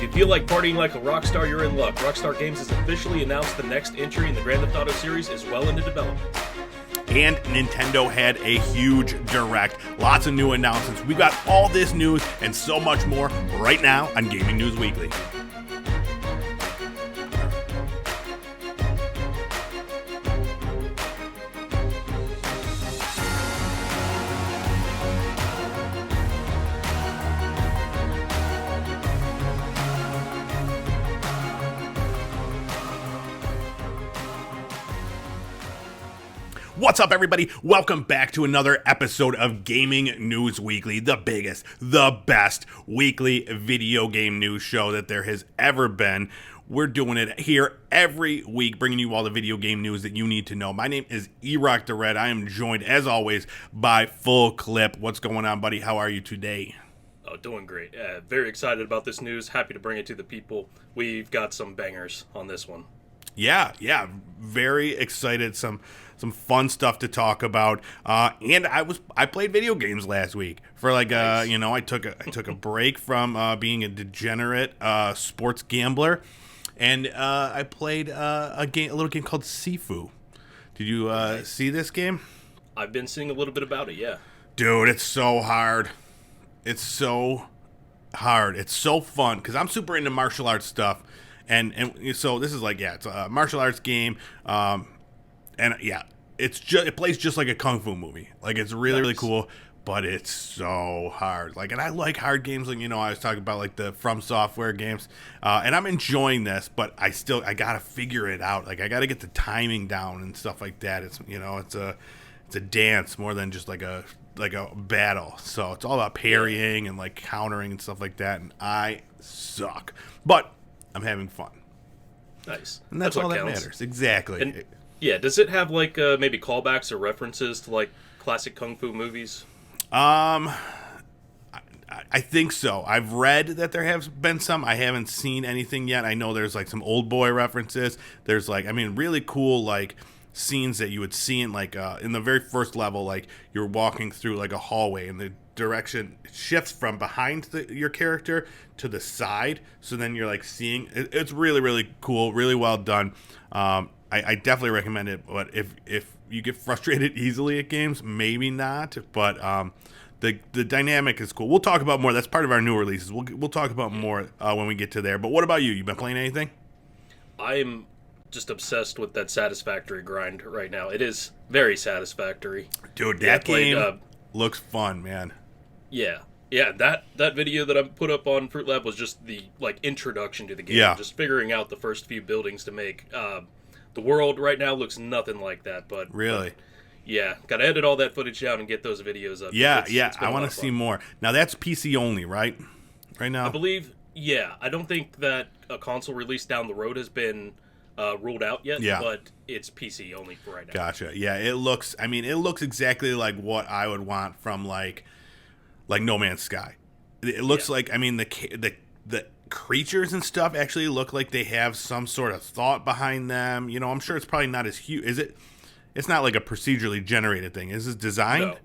If you feel like partying like a rock star, you're in luck. Rockstar Games has officially announced the next entry in the Grand Theft Auto series is well into development. And Nintendo had a huge direct. Lots of new announcements. We got all this news and so much more right now on Gaming News Weekly. What's up, everybody? Welcome back to another episode of Gaming News Weekly, the biggest, the best weekly video game news show that there has ever been. We're doing it here every week, bringing you all the video game news that you need to know. My name is E-Rock the Red. I am joined, as always, by Full Clip. What's going on, buddy? How are you today? Oh, doing great. Very excited about this news. Happy to bring it to the people. We've got some bangers on this one. Yeah, very excited. Some fun stuff to talk about. And I played video games last week for nice. I took a break from being a degenerate sports gambler, and I played a little game called Sifu. Did you see this game? I've been seeing a little bit about it. Yeah, dude, it's so hard. It's so hard. It's so fun because I'm super into martial arts stuff. And so this is it's a martial arts game, it plays just like a kung fu movie. Like, it's really cool, but it's so hard. And I like hard games. I was talking about the From Software games, and I'm enjoying this, but I gotta figure it out. I gotta get the timing down and stuff like that. It's it's a dance more than just like a battle. So it's all about parrying and countering and stuff like that. And I suck, but I'm having fun. Nice. And that's all that counts. matters. Exactly. And, yeah, does it have maybe callbacks or references to classic kung fu movies? I think so. I've read that there have been some. I haven't seen anything yet. I know there's some Old Boy references. There's really cool scenes that you would see in in the very first level. You're walking through a hallway and the direction shifts from behind your character to the side, so then you're seeing it. It's really cool, really well done. I definitely recommend it, but if you get frustrated easily at games, maybe not, but the dynamic is cool. We'll talk about more. That's part of our new releases. We'll talk about more when we get to there. But what about you? You been playing anything? I'm just obsessed with that Satisfactory grind right now. It is very satisfactory. Dude, that game looks fun, man. Yeah, that video that I put up on Fruit Lab was just the introduction to the game. Yeah. Just figuring out the first few buildings to make. The world right now looks nothing like that, but really, yeah, gotta edit all that footage down and get those videos up. Yeah, I want to see more. Now that's PC only, right? Right now, I believe. Yeah, I don't think that a console release down the road has been ruled out yet. Yeah. But it's PC only for right now. Gotcha. Yeah, it looks exactly like what I would want from like No Man's Sky. It looks the creatures and stuff actually look like they have some sort of thought behind them. I'm sure it's probably not as huge. Is it? It's not like a procedurally generated thing. Is this designed? No.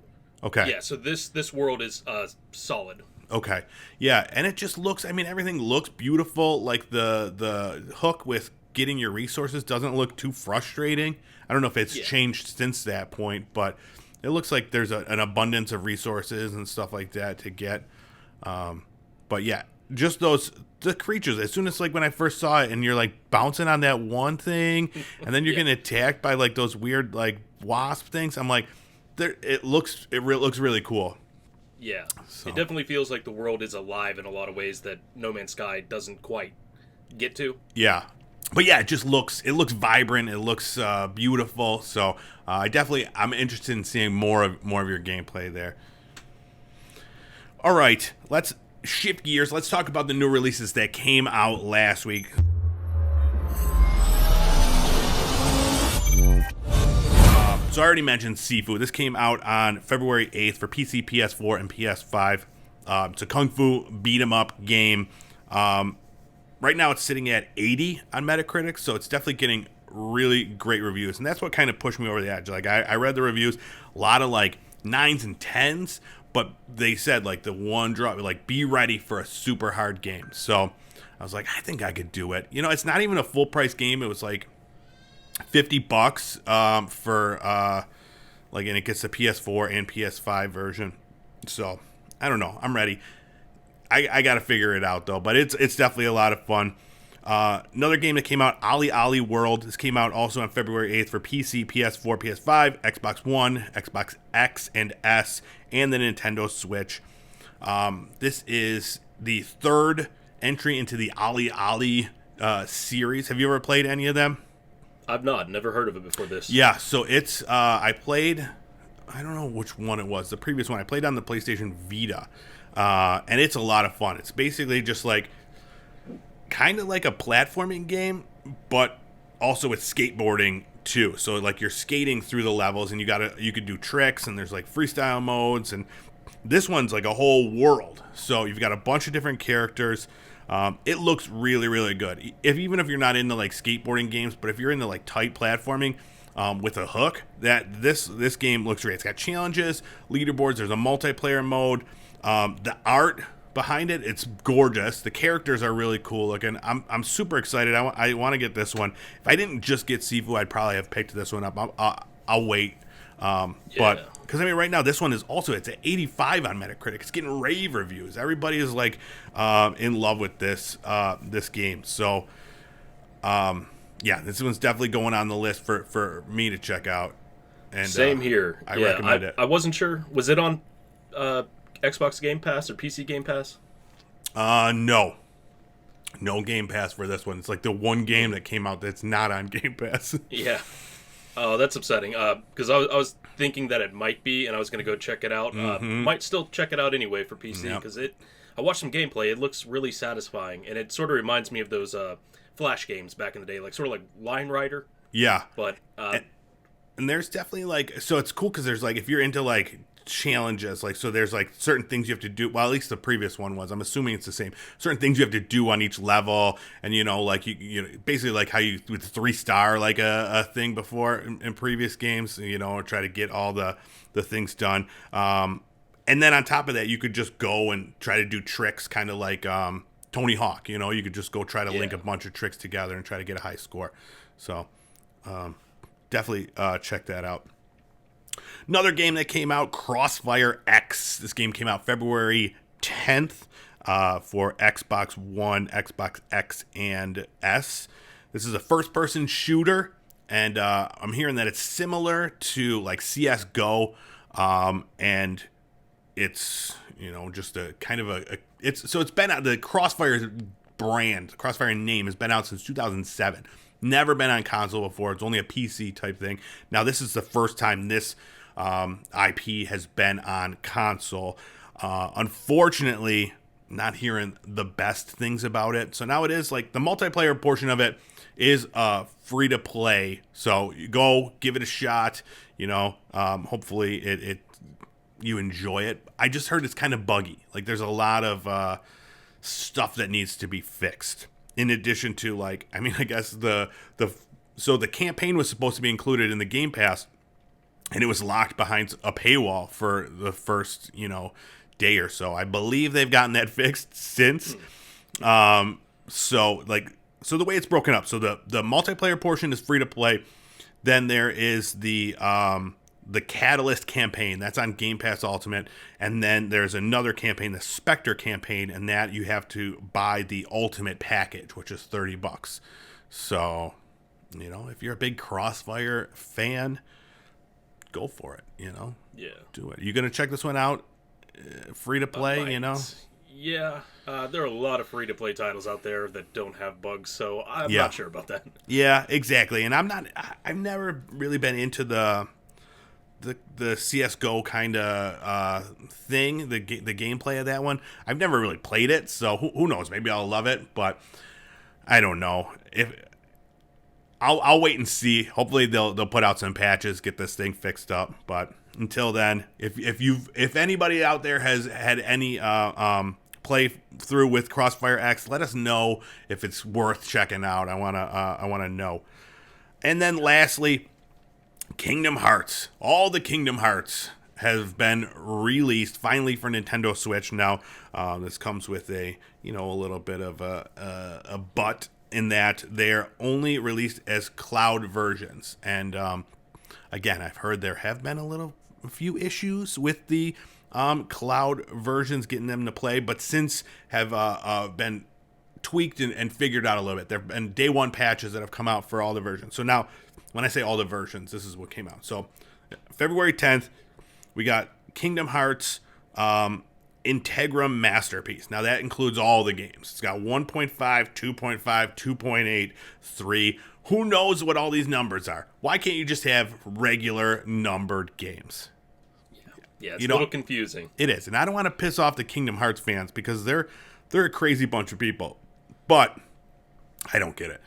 Okay. Yeah. So this world is solid. Okay. Yeah, and it just looks. Everything looks beautiful. The hook with getting your resources doesn't look too frustrating. I don't know if it's changed since that point, but it looks like there's an abundance of resources and stuff like that to get. But yeah, just the creatures. As soon as when I first saw it, and you're bouncing on that one thing, and then you're getting attacked by those weird wasp things. I'm it looks really cool. Yeah, so. It definitely feels like the world is alive in a lot of ways that No Man's Sky doesn't quite get to. Yeah. But yeah, it looks vibrant. It looks beautiful. So I'm interested in seeing more of your gameplay there. All right, let's shift gears. Let's talk about the new releases that came out last week. So I already mentioned Sifu. This came out on February 8th for PC, PS4, and PS5. It's a kung fu beat 'em up game. Right now it's sitting at 80 on Metacritic, so it's definitely getting really great reviews, and that's what kind of pushed me over the edge. I read the reviews, a lot of 9s and 10s, but they said like the one drop, like be ready for a super hard game. So I was like, I think I could do it. It's not even a full price game. It was like $50 for like, and it gets the PS4 and PS5 version. So I don't know. I'm ready. I got to figure it out though, but it's definitely a lot of fun. Another game that came out, Ollie Ollie World. This came out also on February 8th for PC, PS4, PS5, Xbox One, Xbox X and S, and the Nintendo Switch. This is the third entry into the Ollie Ollie series. Have you ever played any of them? I've not. Never heard of it before this. Yeah, so it's, I played, I don't know which one it was, the previous one. I played on the PlayStation Vita, and it's a lot of fun. It's basically just like, kind of like a platforming game, but also with skateboarding too. So like you're skating through the levels, and you could do tricks, and there's like freestyle modes, and this one's like a whole world. So you've got a bunch of different characters. It looks really, really good. Even if you're not into like skateboarding games, but if you're into like tight platforming with a hook, this game looks great. It's got challenges, leaderboards. There's a multiplayer mode. The art behind it, it's gorgeous. The characters are really cool looking. I'm super excited. I want to get this one. If I didn't just get Sifu, I'd probably have picked this one up. I'll wait. But because right now this one is also, it's at 85 on Metacritic. It's getting rave reviews. Everybody is like in love with this game. So this one's definitely going on the list for me to check out. And same here. I recommend it. I wasn't sure. Was it on Xbox Game Pass or PC Game Pass? No Game Pass for this one. It's like the one game that came out that's not on Game Pass. Yeah. Oh, that's upsetting. Because I was thinking that it might be, and I was going to go check it out. Might still check it out anyway for PC, because I watched some gameplay. It looks really satisfying, and it sort of reminds me of those Flash games back in the day, like sort of like Line Rider. Yeah. But and there's definitely like, so it's cool because there's like, if you're into like challenges, like, so there's like certain things you have to do. Well, at least the previous one was. I'm assuming it's the same. Certain things you have to do on each level, and like you know, basically like how you with 3-star like a thing before in previous games, or try to get all the things done. And then on top of that, you could just go and try to do tricks, kind of like Tony Hawk. You could just go try to link a bunch of tricks together and try to get a high score. So definitely check that out. Another game that came out, Crossfire X. This game came out February 10th for Xbox One, Xbox X, and S. This is a first-person shooter, and I'm hearing that it's similar to like CS:GO, and it's just a kind of it's been out, the Crossfire brand, Crossfire name has been out since 2007. Never been on console before. It's only a PC type thing. Now this is the first time this IP has been on console. Unfortunately, not hearing the best things about it. So now it is like the multiplayer portion of it is free to play. So you go give it a shot. Hopefully it you enjoy it. I just heard it's kind of buggy. Like there's a lot of stuff that needs to be fixed. In addition to I guess the campaign was supposed to be included in the Game Pass, and it was locked behind a paywall for the first, day or so. I believe they've gotten that fixed since. So the way it's broken up, so the multiplayer portion is free to play. Then there is the Catalyst campaign that's on Game Pass Ultimate, and then there's another campaign, the Spectre campaign, and that you have to buy the Ultimate package, which is $30. So, if you're a big Crossfire fan, go for it. Yeah, do it. You gonna check this one out? Free to play, Yeah, there are a lot of free to play titles out there that don't have bugs, so I'm not sure about that. Yeah, exactly. And I've never really been into the CS:GO kind of thing, the gameplay of that one. I've never really played it, so who knows? Maybe I'll love it, but I don't know. If I'll wait and see. Hopefully they'll put out some patches, get this thing fixed up. But until then, if anybody out there has had any play through with Crossfire X, let us know if it's worth checking out. I wanna know. And then lastly, Kingdom Hearts. All the Kingdom Hearts has been released finally for Nintendo Switch. Now, this comes with a little bit of a but in that they're only released as cloud versions. And again, I've heard there have been a few issues with the cloud versions, getting them to play, but since have been tweaked and figured out a little bit. There have been day one patches that have come out for all the versions. So now, when I say all the versions, this is what came out. So February 10th, we got Kingdom Hearts Integrum Masterpiece. Now that includes all the games. It's got 1.5, 2.5, 2.8, 3. Who knows what all these numbers are? Why can't you just have regular numbered games? Yeah, it's a little confusing. It is. And I don't want to piss off the Kingdom Hearts fans because they're a crazy bunch of people. But I don't get it.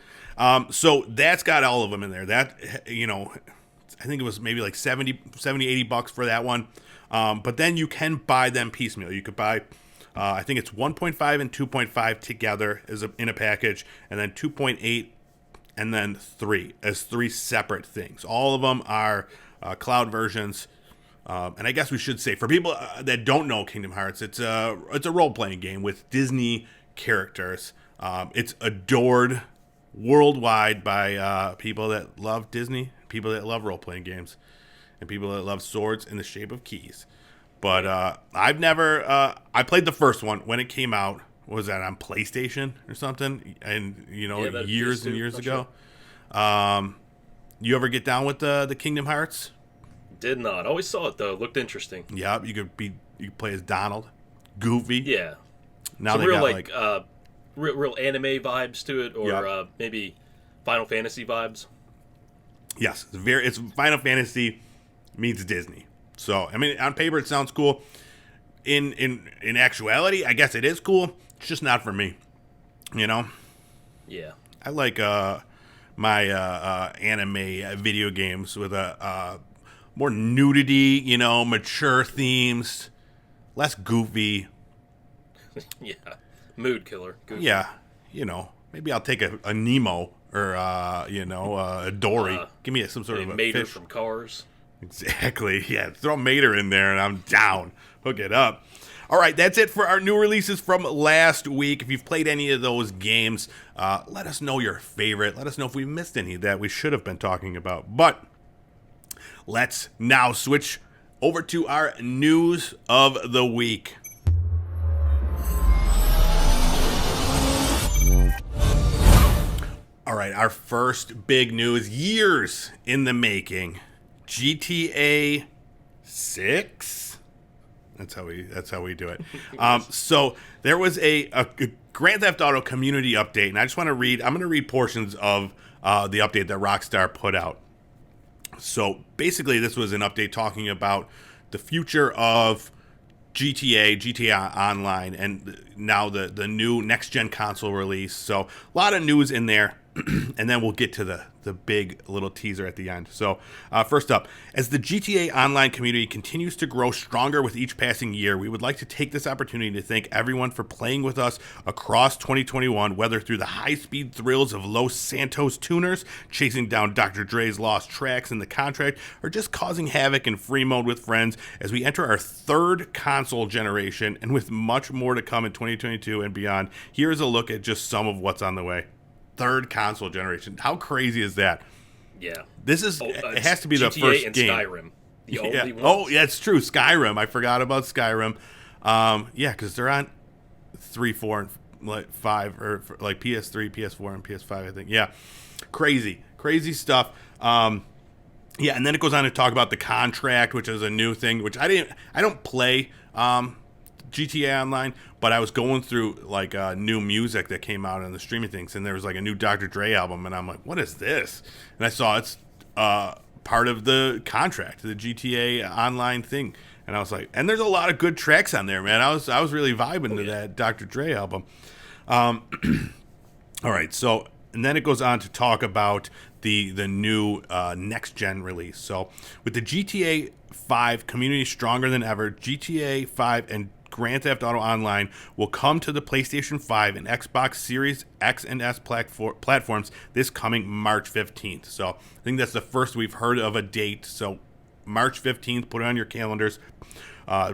So that's got all of them in there. That, I think it was maybe like 70, 80 bucks for that one. But then you can buy them piecemeal. You could buy, I think it's 1.5 and 2.5 together in a package, and then 2.8 and then 3 as 3 separate things. All of them are cloud versions. And I guess we should say, for people that don't know Kingdom Hearts, it's a role-playing game with Disney characters. It's adored worldwide by people that love Disney, people that love role-playing games, and people that love swords in the shape of keys. But I've never... I played the first one when it came out. What was that, on PlayStation or something? And, years and years ago. Sure. You ever get down with the Kingdom Hearts? Did not. Always saw it, though. Looked interesting. Yeah, you could play as Donald. Goofy. Yeah. Now some they real, got real anime vibes to it, or maybe Final Fantasy vibes. Yes, it's Final Fantasy meets Disney. So, I mean, on paper it sounds cool. In actuality, I guess it is cool. It's just not for me. Yeah. I like my anime video games with a more nudity, mature themes, less goofy. Yeah. Mood killer. Goofy. Yeah. Maybe I'll take a Nemo or, a Dory. Give me some sort of a Mater fish. from Cars. Exactly. Yeah. Throw Mater in there and I'm down. Hook it up. All right. That's it for our new releases from last week. If you've played any of those games, let us know your favorite. Let us know if we missed any that we should have been talking about. But let's now switch over to our news of the week. All right, our first big news, years in the making, GTA 6. That's how we do it. So there was a Grand Theft Auto community update, and I just want to read. I'm going to read portions of the update that Rockstar put out. So basically, this was an update talking about the future of GTA Online, and now the new next-gen console release. So a lot of news in there, and then we'll get to the big little teaser at the end. So first up, as the GTA Online community continues to grow stronger with each passing year, we would like to take this opportunity to thank everyone for playing with us across 2021, whether through the high-speed thrills of Los Santos tuners, chasing down Dr. Dre's lost tracks in the contract, or just causing havoc in free mode with friends as we enter our third console generation, and with much more to come in 2022 and beyond. Here's a look at just some of what's on the way. Third console generation. How crazy is that? Yeah. This is it has to be the GTA first and game. Skyrim. The only ones. Oh, yeah, it's true. Skyrim. I forgot about Skyrim. Because they're on 3, 4, and 5, or like PS3, PS4, and PS5, I think. Yeah. Crazy stuff. And then it goes on to talk about the contract, which is a new thing, which I don't play GTA Online, but I was going through like new music that came out on the streaming things, and there was like a new Dr. Dre album, and I'm like, what is this? And I saw it's part of the contract, the GTA Online thing, and I was like, and there's a lot of good tracks on there, man. I was really vibing to that Dr. Dre album. All right, so and then it goes on to talk about the new next gen release. So with the GTA 5 community stronger than ever, GTA 5 and Grand Theft Auto Online will come to the PlayStation 5 and Xbox Series X and S platforms this coming March 15th. So I think that's the first we've heard of a date. So March 15th. Put it on your calendars.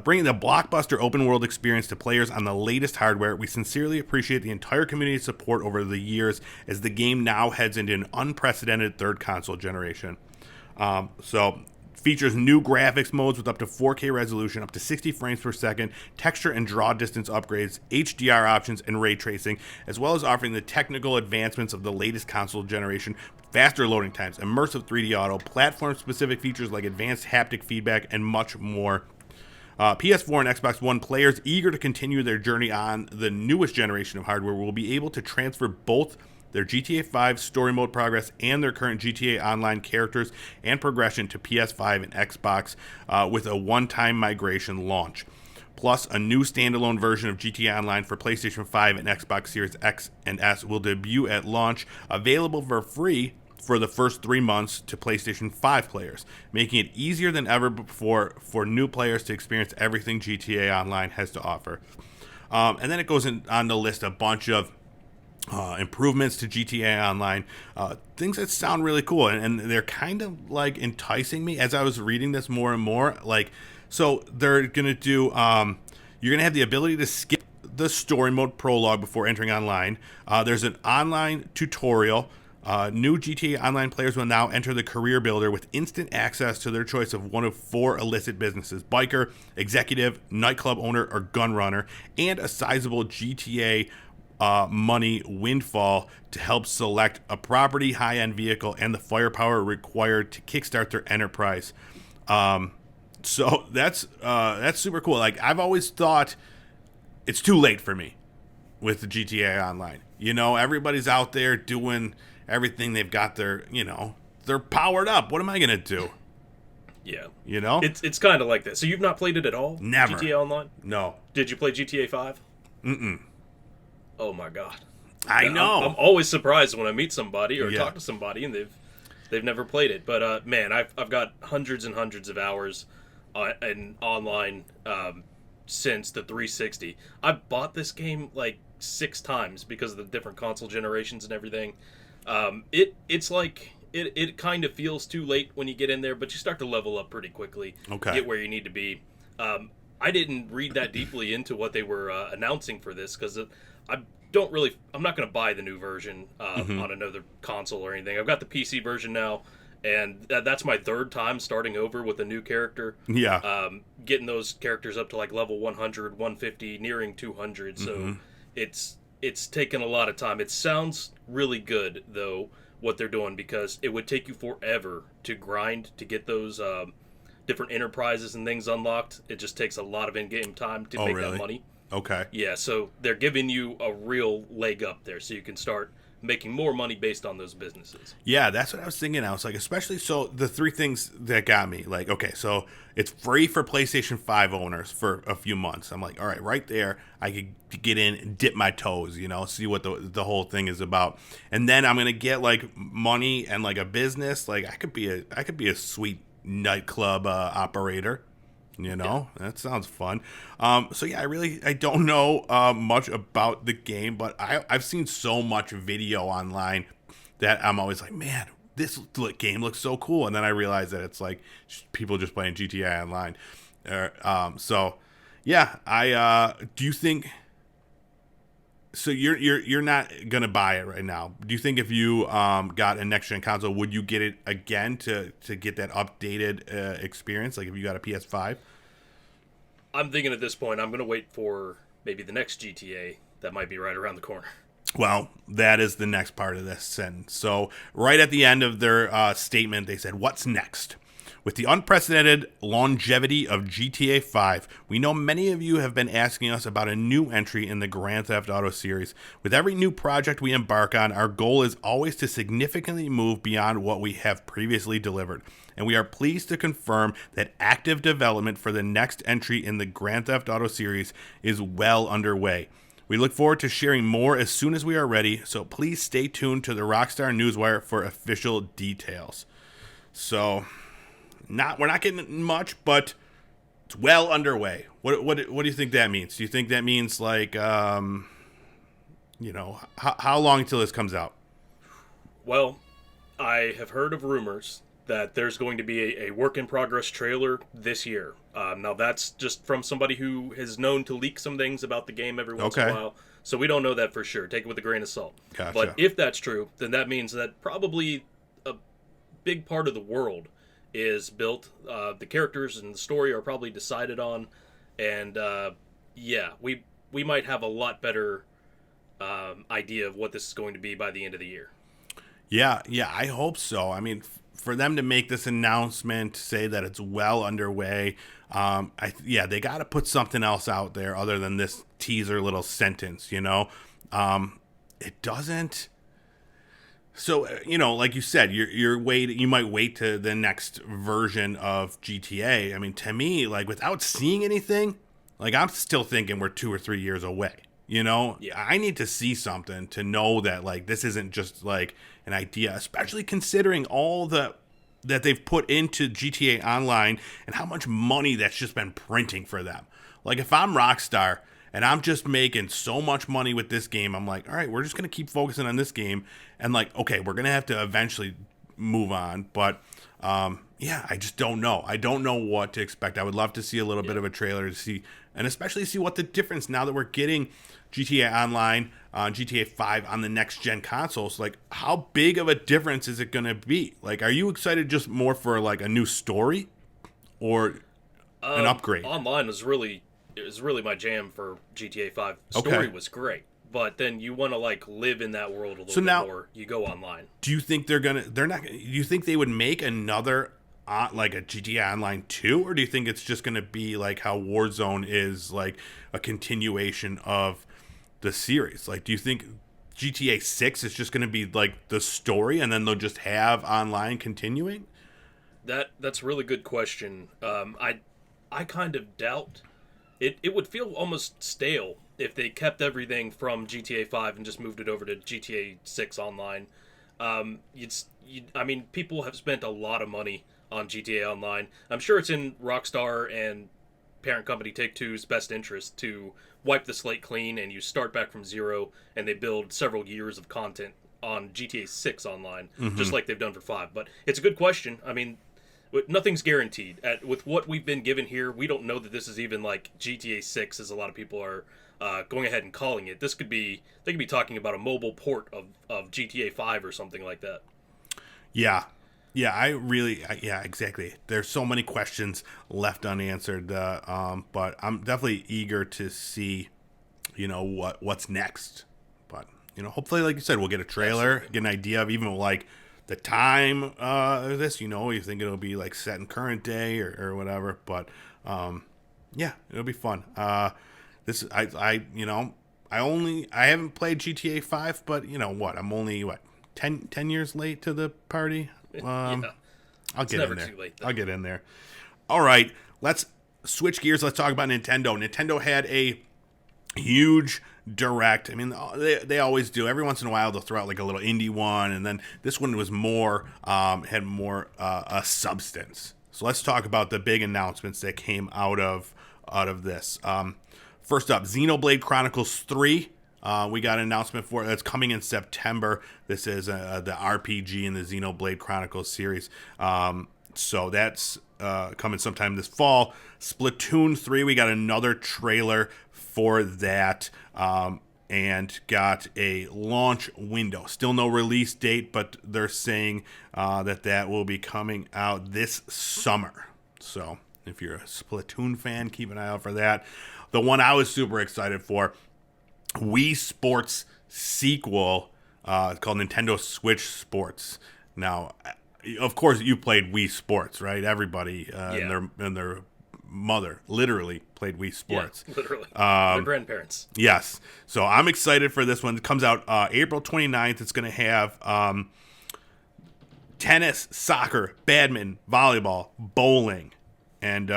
Bringing the blockbuster open world experience to players on the latest hardware. We sincerely appreciate the entire community's support over the years as the game now heads into an unprecedented third console generation. So features new graphics modes with up to 4K resolution, up to 60 frames per second, texture and draw distance upgrades, HDR options, and ray tracing, as well as offering the technical advancements of the latest console generation, faster loading times, immersive 3D auto, platform-specific features like advanced haptic feedback, and much more. PS4 and Xbox One players eager to continue their journey on the newest generation of hardware will be able to transfer both their GTA 5 story mode progress and their current GTA Online characters and progression to PS5 and Xbox with a one-time migration launch. Plus, a new standalone version of GTA Online for PlayStation 5 and Xbox Series X and S will debut at launch, available for free for the first 3 months to PlayStation 5 players, making it easier than ever before for new players to experience everything GTA Online has to offer. And then it goes on to list a bunch of improvements to GTA Online, things that sound really cool, and they're kind of like enticing me as I was reading this more and more. Like, so they're gonna do, you're gonna have the ability to skip the story mode prologue before entering online. There's an online tutorial. New GTA Online players will now enter the career builder with instant access to their choice of one of 4 illicit businesses: biker, executive, nightclub owner, or gun runner, and a sizable GTA money windfall to help select a property, high-end vehicle, and the firepower required to kickstart their enterprise. So that's super cool. Like, I've always thought it's too late for me with the GTA Online. You know, everybody's out there doing everything. They've got their, they're powered up. What am I gonna do? Yeah, it's kind of like that. So you've not played it at all? Never. GTA Online? No. Did you play GTA 5? Mm-mm. Oh my god! I know. I'm always surprised when I meet somebody or talk to somebody and they've never played it. But man, I've got hundreds and hundreds of hours in online since the 360. I bought this game like 6 times because of the different console generations and everything. It's like it kind of feels too late when you get in there, but you start to level up pretty quickly. Okay. Get where you need to be. I didn't read that deeply into what they were announcing for this because I'm not going to buy the new version on another console or anything. I've got the PC version now, and that's my 3rd time starting over with a new character. Yeah. Getting those characters up to like level 100, 150, nearing 200. So it's taken a lot of time. It sounds really good, though, what they're doing, because it would take you forever to grind to get those different enterprises and things unlocked. It just takes a lot of in-game time to make that money. Okay. Yeah, so they're giving you a real leg up there, so you can start making more money based on those businesses. Yeah, that's what I was thinking. I was like, especially, so the 3 things that got me, like, okay, so it's free for PlayStation 5 owners for a few months. I'm like, all right, right there, I could get in and dip my toes, see what the whole thing is about. And then I'm going to get like money and like a business. Like, I could be a sweet nightclub operator. That sounds fun. So yeah, I don't know much about the game, but I've seen so much video online that I'm always like, man, this game looks so cool. And then I realize that it's like people just playing GTA Online. So yeah, do you think? So you're not gonna buy it right now. Do you think if you got a next gen console, would you get it again to get that updated experience? Like if you got a PS5? I'm thinking at this point I'm gonna wait for maybe the next GTA that might be right around the corner. Well, that is the next part of this sentence. So right at the end of their statement, they said, "What's next?" With the unprecedented longevity of GTA 5, we know many of you have been asking us about a new entry in the Grand Theft Auto series. With every new project we embark on, our goal is always to significantly move beyond what we have previously delivered. And we are pleased to confirm that active development for the next entry in the Grand Theft Auto series is well underway. We look forward to sharing more as soon as we are ready, so please stay tuned to the Rockstar Newswire for official details. So we're not getting much, but it's well underway. What do you think that means? Do you think that means like how long until this comes out? Well, I have heard of rumors that there's going to be a work in progress trailer this year. Now that's just from somebody who is known to leak some things about the game every once in a while. So we don't know that for sure. Take it with a grain of salt. Gotcha. But if that's true, then that means that probably a big part of the world is built. The characters and the story are probably decided on, and we might have a lot better idea of what this is going to be by the end of the year. Yeah, I hope so. I mean, for them to make this announcement, say that it's well underway, they got to put something else out there other than this teaser little sentence, you know? It doesn't. So, like you said, you might wait to the next version of GTA. I mean, to me, like, without seeing anything, like, I'm still thinking we're 2 or 3 years away. Yeah. I need to see something to know that, like, this isn't just like an idea, especially considering all that they've put into GTA Online and how much money that's just been printing for them. Like, if I'm Rockstar and I'm just making so much money with this game, I'm like, all right, we're just going to keep focusing on this game. And, like, okay, we're going to have to eventually move on. But, I just don't know. I don't know what to expect. I would love to see a little bit of a trailer to see, and especially see what the difference now that we're getting GTA Online, GTA 5 on the next gen consoles. Like, how big of a difference is it going to be? Like, are you excited just more for like a new story or an upgrade? Online was really my jam for GTA 5. Story was great, but then you want to like live in that world a little bit more. You go online. Do you think do you think they would make another like a GTA Online 2, or do you think it's just going to be like how Warzone is, like a continuation of the series? Like, do you think GTA 6 is just going to be like the story and then they'll just have online continuing? That's a really good question. I kind of doubt it. It would feel almost stale if they kept everything from GTA 5 and just moved it over to GTA 6 online. I mean, people have spent a lot of money on GTA Online. I'm sure it's in Rockstar and parent company Take-Two's best interest to wipe the slate clean and you start back from zero, and they build several years of content on GTA 6 Online, just like they've done for 5. But it's a good question. I mean, nothing's guaranteed. With what we've been given here, we don't know that this is even like GTA 6, as a lot of people are going ahead and calling it. They could be talking about a mobile port of GTA 5 or something like that. Yeah, exactly. There's so many questions left unanswered, but I'm definitely eager to see, what's next. But, hopefully, like you said, we'll get a trailer, get an idea of even like the time of this. You think it'll be like set in current day or whatever. But it'll be fun. I haven't played GTA 5, but I'm only 10 years late to the party. I'll get in there. Too late, I'll get in there. All right, let's switch gears. Let's talk about Nintendo. Nintendo had a huge direct. I mean, they always do. Every once in a while, they'll throw out like a little indie one, and then this one was had more a substance. So let's talk about the big announcements that came out of this. First up, Xenoblade Chronicles 3. We got an announcement for it. That's coming in September. This is the RPG in the Xenoblade Chronicles series. So that's coming sometime this fall. Splatoon 3, we got another trailer for that, and got a launch window. Still no release date, but they're saying that will be coming out this summer. So if you're a Splatoon fan, keep an eye out for that. The one I was super excited for, Wii Sports sequel, called Nintendo Switch Sports. Now, of course, you played Wii Sports, right? Everybody and their mother literally played Wii Sports. Yeah, literally. Their grandparents. Yes. So I'm excited for this one. It comes out April 29th. It's going to have tennis, soccer, badminton, volleyball, bowling, and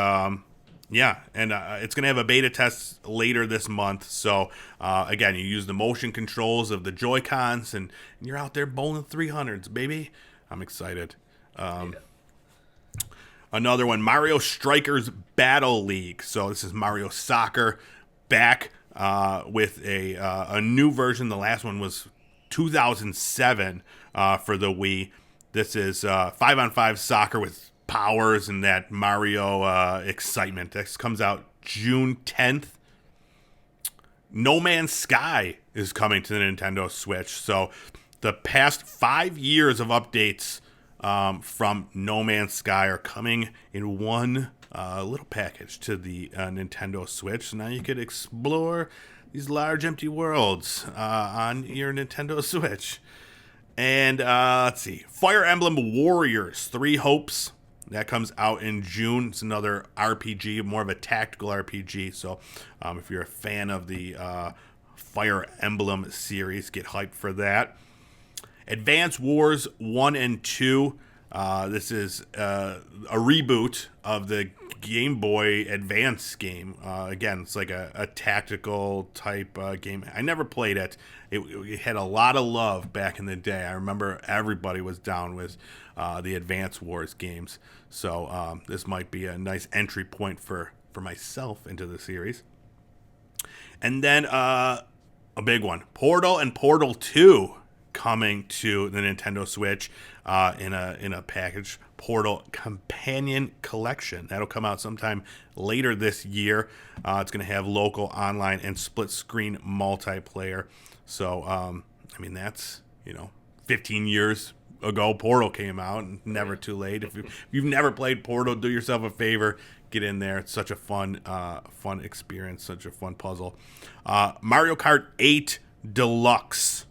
it's going to have a beta test later this month. So, again, you use the motion controls of the Joy-Cons, and you're out there bowling 300s, baby. I'm excited. Another one, Mario Strikers Battle League. So this is Mario Soccer back with a new version. The last one was 2007 for the Wii. This is 5-on-5 soccer with powers and that Mario excitement. This comes out June 10th. No Man's Sky is coming to the Nintendo Switch. So the past 5 years of updates from No Man's Sky are coming in one little package to the Nintendo Switch. So now you could explore these large empty worlds on your Nintendo Switch. And let's see, Fire Emblem Warriors 3 Hopes. That comes out in June. It's another RPG, more of a tactical RPG. So if you're a fan of the Fire Emblem series, get hyped for that. Advance Wars 1 and 2. This is a reboot of the Game Boy Advance game. Again, it's like a tactical type game. I never played it. It had a lot of love back in the day. I remember everybody was down with the Advance Wars games. So this might be a nice entry point for myself into the series. And then a big one, Portal and Portal 2 coming to the Nintendo Switch in a package. Portal Companion Collection. That'll come out sometime later this year. It's going to have local, online, and split-screen multiplayer. So, I mean, that's, 15 years ago Portal came out, and never too late. If you've never played Portal, do yourself a favor. Get in there. It's such a fun experience, such a fun puzzle. Mario Kart 8 Deluxe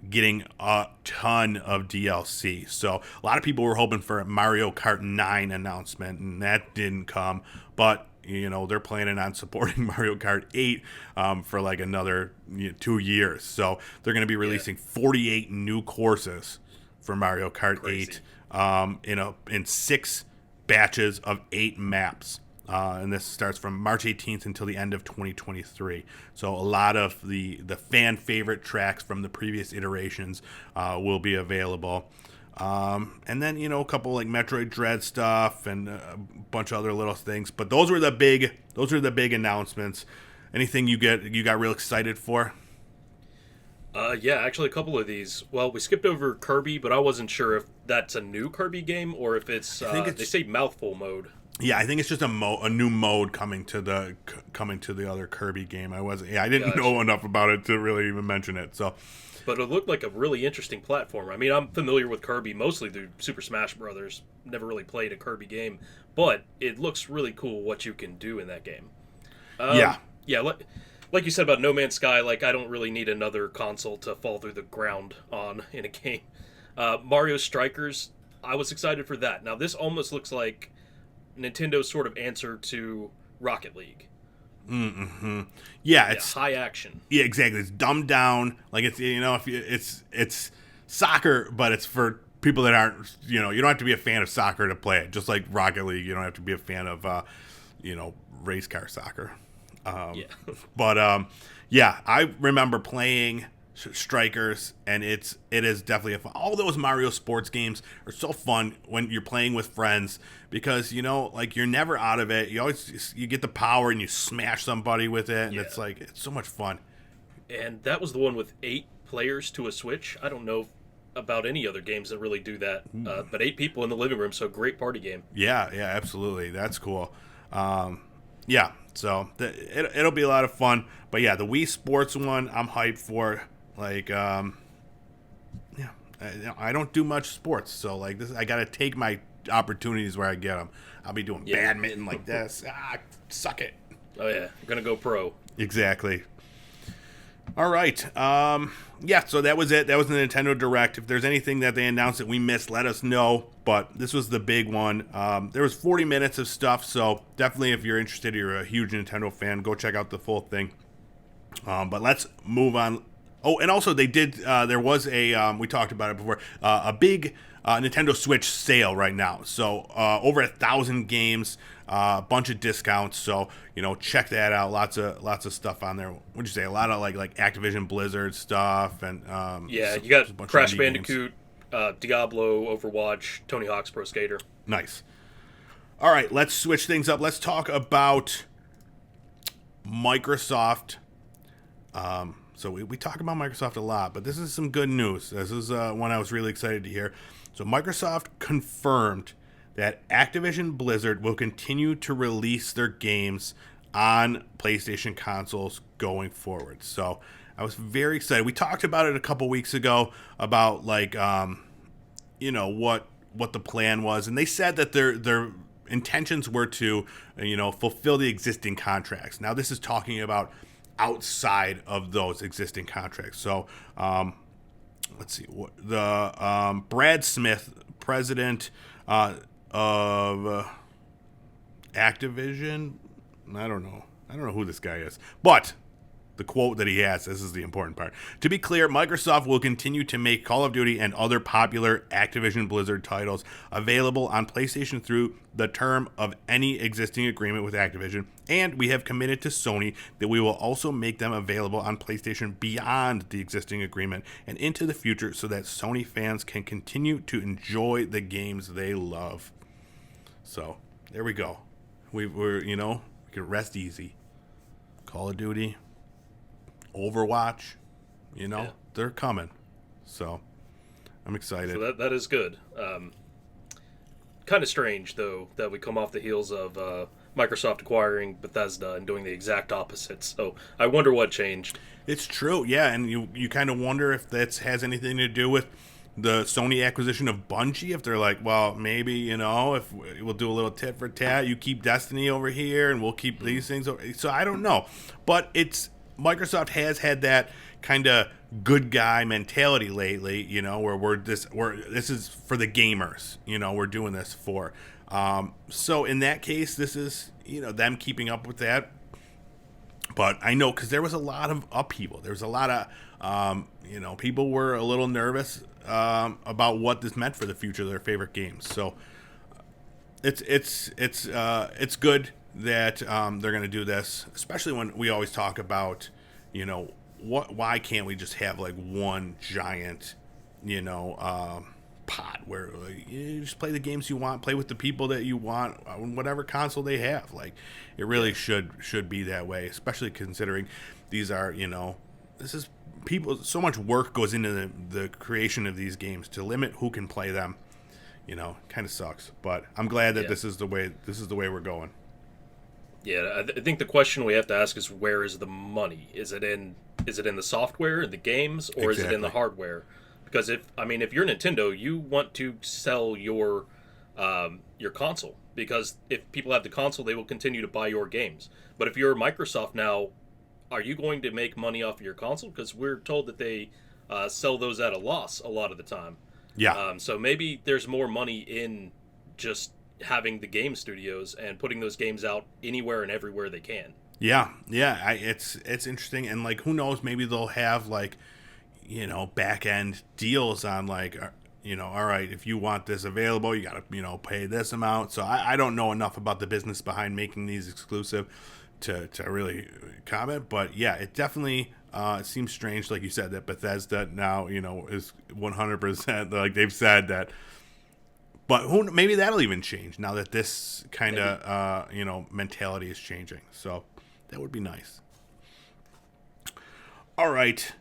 getting a ton of DLC. So a lot of people were hoping for a Mario Kart 9 announcement, and that didn't come. But, they're planning on supporting Mario Kart 8 for like another 2 years. So they're going to be releasing 48 new courses for Mario Kart 8 in 6 batches of 8 maps. And this starts from March 18th until the end of 2023. So a lot of the fan favorite tracks from the previous iterations will be available. And then, a couple like Metroid Dread stuff and a bunch of other little things. But those were the big announcements. Anything you got real excited for? Yeah, actually a couple of these. Well, we skipped over Kirby, but I wasn't sure if that's a new Kirby game or if it's they say mouthful mode. Yeah, I think it's just a new mode coming to the other Kirby game. I didn't know enough about it to really even mention it. So, but it looked like a really interesting platform. I mean, I'm familiar with Kirby mostly through Super Smash Brothers. Never really played a Kirby game, but it looks really cool what you can do in that game. Yeah. Like you said about No Man's Sky, like I don't really need another console to fall through the ground on in a game. Mario Strikers, I was excited for that. Now this almost looks like Nintendo's sort of answer to Rocket League. Mm-hmm. Yeah, it's high action. Yeah, exactly. It's dumbed down. Like it's soccer, but it's for people that aren't. You don't have to be a fan of soccer to play it. Just like Rocket League, you don't have to be a fan of race car soccer. But I remember playing Strikers, and it is definitely a fun. All those Mario sports games are so fun when you're playing with friends because like you're never out of it. You get the power and you smash somebody with it, and it's so much fun. And that was the one with 8 players to a Switch. I don't know about any other games that really do that, but 8 people in the living room, so great party game. Yeah, absolutely, that's cool. So it'll be a lot of fun. But yeah, the Wii Sports one, I'm hyped for. Like, I don't do much sports, so like this, I gotta take my opportunities where I get them. I'll be doing badminton like this. Suck it. Oh yeah, you're gonna go pro. Exactly. All right. So that was it. That was the Nintendo Direct. If there's anything that they announced that we missed, let us know. But this was the big one. There was 40 minutes of stuff, so definitely if you're interested, you're a huge Nintendo fan, go check out the full thing. But let's move on. Oh, and also they did, there was we talked about it before, a big Nintendo Switch sale right now. So over 1,000 games, a bunch of discounts. So, check that out. Lots of stuff on there. What'd you say? A lot of like Activision Blizzard stuff. And you got Crash Bandicoot, Diablo, Overwatch, Tony Hawk's Pro Skater. Nice. All right, let's switch things up. Let's talk about Microsoft So we talk about Microsoft a lot, but this is some good news. This is one I was really excited to hear. So Microsoft confirmed that Activision Blizzard will continue to release their games on PlayStation consoles going forward. So I was very excited. We talked about it a couple weeks ago about like what the plan was, and they said that their intentions were to fulfill the existing contracts. Now this is talking about outside of those existing contracts. So let's see what the Brad Smith, president of Activision. I don't know who this guy is, but the quote that he has, this is the important part. To be clear, Microsoft will continue to make Call of Duty and other popular Activision Blizzard titles available on PlayStation through the term of any existing agreement with Activision, and we have committed to Sony that we will also make them available on PlayStation beyond the existing agreement and into the future so that Sony fans can continue to enjoy the games they love. So, there we go. We can rest easy. Call of Duty, Overwatch, they're coming. So I'm excited. So that is good. Kind of strange, though, that we come off the heels of Microsoft acquiring Bethesda and doing the exact opposite. So I wonder what changed. It's true, yeah, and you kind of wonder if that has anything to do with the Sony acquisition of Bungie. If they're like, well, maybe, if we'll do a little tit for tat, you keep Destiny over here and we'll keep these things over. So I don't know. But Microsoft has had that kind of good guy mentality lately, where this is for the gamers, we're doing this for. So in that case, this is, them keeping up with that. But I know because there was a lot of upheaval. There was a lot of, people were a little nervous about what this meant for the future of their favorite games. So it's good that they're going to do this, especially when we always talk about, why can't we just have like one giant, pot where you just play the games you want, play with the people that you want on whatever console they have. Like it really should be that way, especially considering these are, this is people, so much work goes into the creation of these games. To limit who can play them, kind of sucks. But I'm glad that this is the way we're going. Yeah, I think the question we have to ask is, where is the money? Is it in the software, in the games, or is it in the hardware? Because if you're Nintendo, you want to sell your console, because if people have the console, they will continue to buy your games. But if you're Microsoft now, are you going to make money off of your console? Because we're told that they sell those at a loss a lot of the time. Yeah. So maybe there's more money in just having the game studios and putting those games out anywhere and everywhere they can. Yeah. It's interesting, and like who knows? Maybe they'll have like back end deals on like all right, if you want this available, you gotta pay this amount. So I don't know enough about the business behind making these exclusive to really comment, but yeah, it definitely seems strange, like you said, that Bethesda now is 100% like they've said that. But maybe that'll even change now that this kind of mentality is changing. So that would be nice. All right,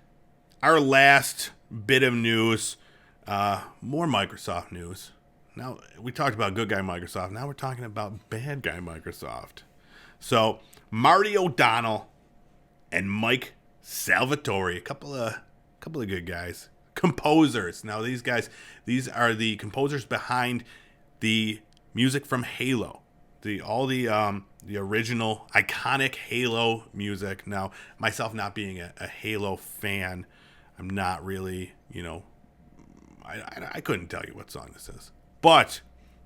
our last bit of news, more Microsoft news. Now we talked about good guy Microsoft. Now we're talking about bad guy Microsoft. So Marty O'Donnell and Mike Salvatore, a couple of good guys. Composers. Now these are the composers behind the music from Halo, the original iconic Halo music. Now myself not being a Halo fan, I'm not really I couldn't tell you what song this is, but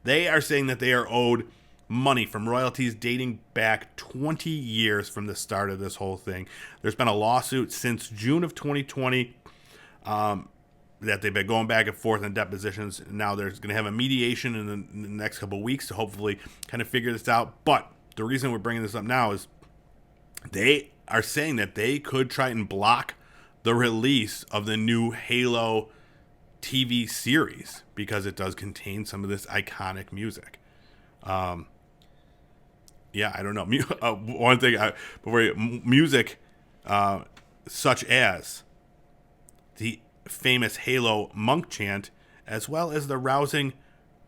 they are saying that they are owed money from royalties dating back 20 years from the start of this whole thing. There's been a lawsuit since June of 2020. That they've been going back and forth in depositions. Now there's going to have a mediation in the next couple of weeks to hopefully kind of figure this out. But the reason we're bringing this up now is they are saying that they could try and block the release of the new Halo TV series because it does contain some of this iconic music. Yeah, I don't know. One thing music. such as the famous Halo monk chant, as well as the rousing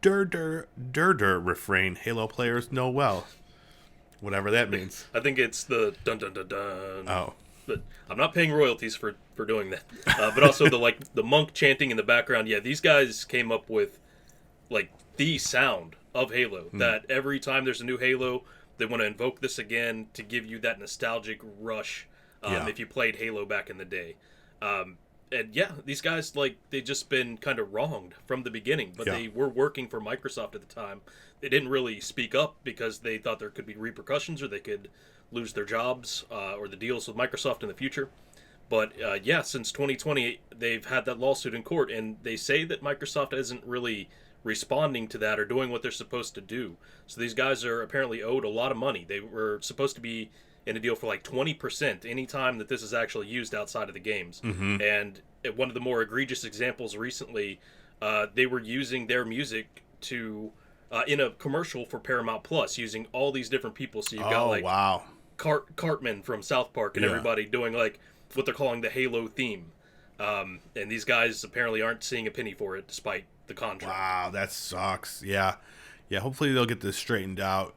"dur dur dur dur" refrain Halo players know well. Whatever that means. I think it's the dun dun dun dun. Oh. But I'm not paying royalties for doing that. But also the monk chanting in the background. Yeah, these guys came up with like the sound of Halo. That every time there's a new Halo, they want to invoke this again to give you that nostalgic rush. If you played Halo back in the day. And yeah, these guys, like, they just been kind of wronged from the beginning, but they were working for Microsoft at the time. They didn't really speak up because they thought there could be repercussions or they could lose their jobs or the deals with Microsoft in the future. But yeah, since 2020, they've had that lawsuit in court, and they say that Microsoft isn't really responding to that or doing what they're supposed to do. So these guys are apparently owed a lot of money. They were supposed to be in a deal for like 20% anytime that this is actually used outside of the games. And one of the more egregious examples recently, they were using their music to in a commercial for Paramount Plus, using all these different people. So you've got like Cartman from South Park and everybody doing like what they're calling the Halo theme. And these guys apparently aren't seeing a penny for it despite the contract. Wow, that sucks. Yeah. Hopefully they'll get this straightened out.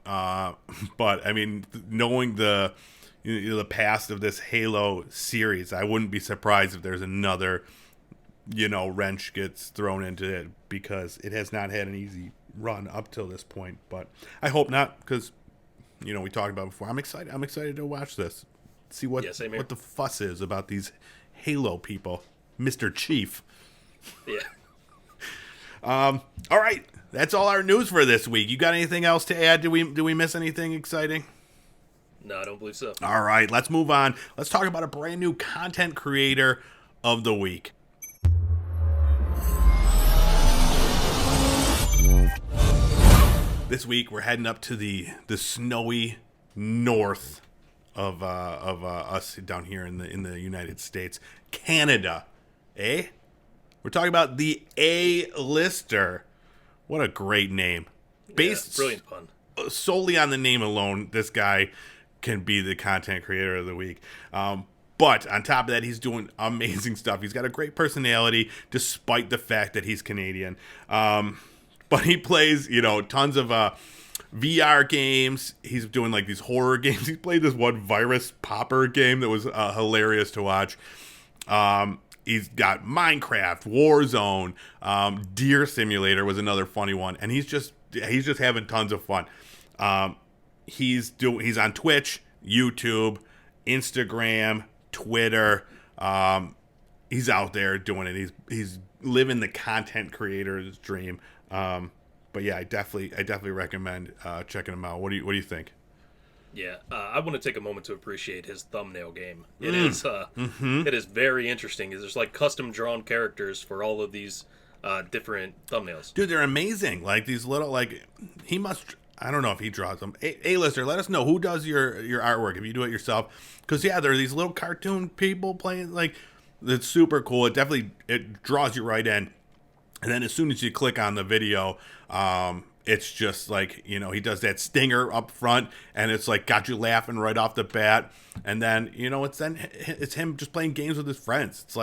But I mean, knowing the past of this Halo series, I wouldn't be surprised if there's another wrench gets thrown into it, because it has not had an easy run up till this point. But I hope not, because we talked about it before. I'm excited to watch this, see what the fuss is about these Halo people, Mr. Chief. Yeah. All right. That's all our news for this week. You got anything else to add? Do we miss anything exciting? No, I don't believe so. All right, let's move on. Let's talk about a brand new content creator of the week. This week we're heading up to the snowy north of us down here in the United States, Canada. We're talking about the A-lister. What a great name. Based brilliant pun. Solely on the name alone, this guy can be the content creator of the week. But on top of that, he's doing amazing stuff. He's got a great personality, despite the fact that he's Canadian. But he plays, tons of VR games. He's doing like these horror games. He played this one Virus Popper game that was hilarious to watch. He's got Minecraft, Warzone, Deer Simulator was another funny one, and he's just having tons of fun. He's on Twitch, YouTube, Instagram, Twitter. He's out there doing it. He's living the content creator's dream. But yeah, I definitely recommend checking him out. What do you think? Yeah, I want to take a moment to appreciate his thumbnail game. It is very interesting. There's like custom drawn characters for all of these different thumbnails. Dude, they're amazing. Like these little he must. I don't know if he draws them. A-lister, let us know who does your artwork if you do it yourself. Because yeah, there are these little cartoon people playing it's super cool. It draws you right in. And then as soon as you click on the video, it's just he does that stinger up front, and it's got you laughing right off the bat. And then it's him just playing games with his friends. It's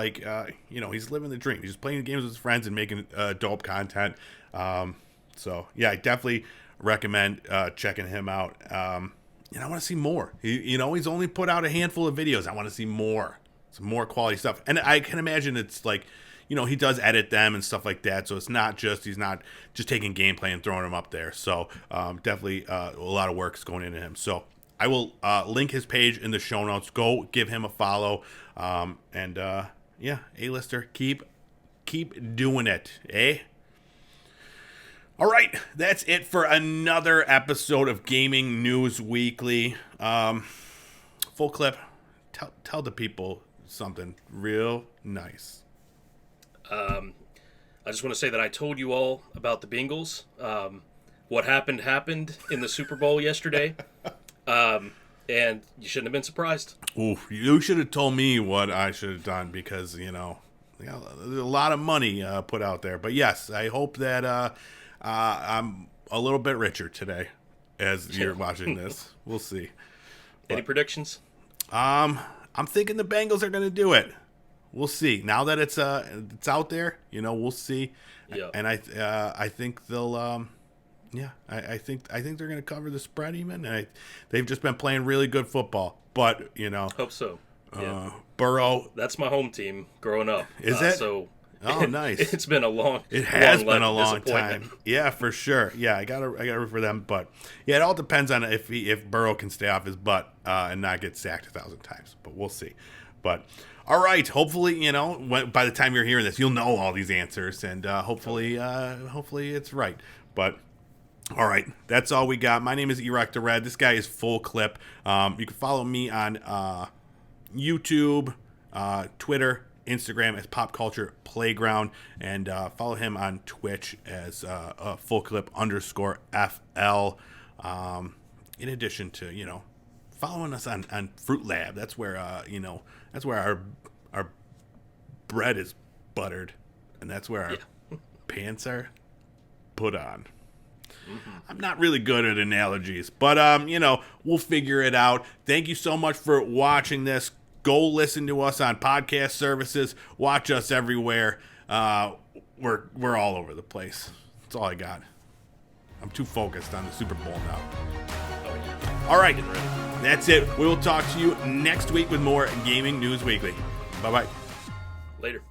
he's living the dream. He's just playing games with his friends and making dope content. So yeah, I definitely recommend checking him out. I want to see more. He's only put out a handful of videos. I want to see more, some more quality stuff. And I can imagine it's he does edit them and stuff like that. So it's not just, he's not just taking gameplay and throwing them up there. So definitely a lot of work is going into him. So I will link his page in the show notes. Go give him a follow. Yeah, A-lister, keep doing it, eh? All right, that's it for another episode of Gaming News Weekly. Full clip. Tell the people something real nice. I just want to say that I told you all about the Bengals. What happened in the Super Bowl yesterday. And you shouldn't have been surprised. Ooh, you should have told me what I should have done, because, there's a lot of money put out there. But yes, I hope that I'm a little bit richer today as you're watching this. We'll see. Any predictions? I'm thinking the Bengals are going to do it. We'll see. Now that it's out there, we'll see. Yeah. And I think they'll I think they're going to cover the spread even. And they've just been playing really good football. But hope so. Yeah. Burrow. That's my home team growing up. Is it? So. Oh, nice. It's been a long. It has been a long disappointment. time. Yeah, for sure. Yeah, I gotta root for them. But yeah, it all depends on if Burrow can stay off his butt and not get sacked 1,000 times. But we'll see. But all right, hopefully, by the time you're hearing this, you'll know all these answers, and hopefully it's right. But all right, that's all we got. My name is Erock the Red. This guy is Full Clip. You can follow me on YouTube, Twitter, Instagram as Pop Culture Playground, and follow him on Twitch as fullclip_FL. In addition to following us on Fruit Lab, that's where our bread is buttered, and that's where our pants are put on. Mm-hmm. I'm not really good at analogies, but we'll figure it out. Thank you so much for watching this. Go listen to us on podcast services. Watch us everywhere. We're all over the place. That's all I got. I'm too focused on the Super Bowl now. All right, that's it. We will talk to you next week with more Gaming News Weekly. Bye-bye. Later.